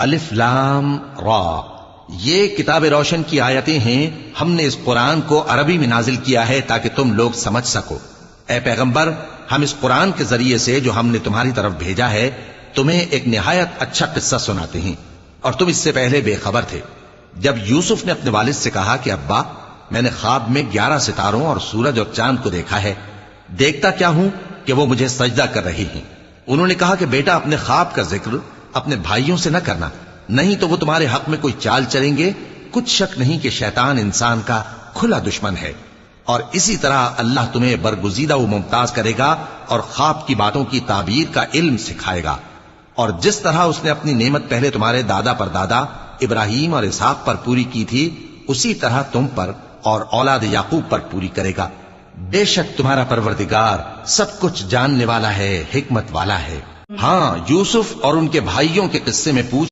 الف لام را، یہ کتاب روشن کی آیتیں ہیں. ہم نے اس قرآن کو عربی میں نازل کیا ہے تاکہ تم لوگ سمجھ سکو. اے پیغمبر، ہم اس قرآن کے ذریعے سے جو ہم نے تمہاری طرف بھیجا ہے تمہیں ایک نہایت اچھا قصہ سناتے ہیں، اور تم اس سے پہلے بے خبر تھے. جب یوسف نے اپنے والد سے کہا کہ ابا، میں نے خواب میں 11 ستاروں اور سورج اور چاند کو دیکھا ہے، دیکھتا کیا ہوں کہ وہ مجھے سجدہ کر رہی ہیں. انہوں نے کہا کہ بیٹا، اپنے خواب کا ذکر اپنے بھائیوں سے نہ کرنا، نہیں تو وہ تمہارے حق میں کوئی چال چلیں گے. کچھ شک نہیں کہ شیطان انسان کا کھلا دشمن ہے، اور اسی طرح اللہ تمہیں برگزیدہ و ممتاز کرے گا اور خواب کی باتوں کی تعبیر کا علم سکھائے گا. اور جس طرح اس نے اپنی نعمت پہلے تمہارے دادا پر دادا ابراہیم اور اسحاق پر پوری کی تھی، اسی طرح تم پر اور اولاد یعقوب پر پوری کرے گا. بے شک تمہارا پروردگار سب کچھ جاننے والا ہے، حکمت والا ہے. ہاں، یوسف اور ان کے بھائیوں کے قصے میں پوچھ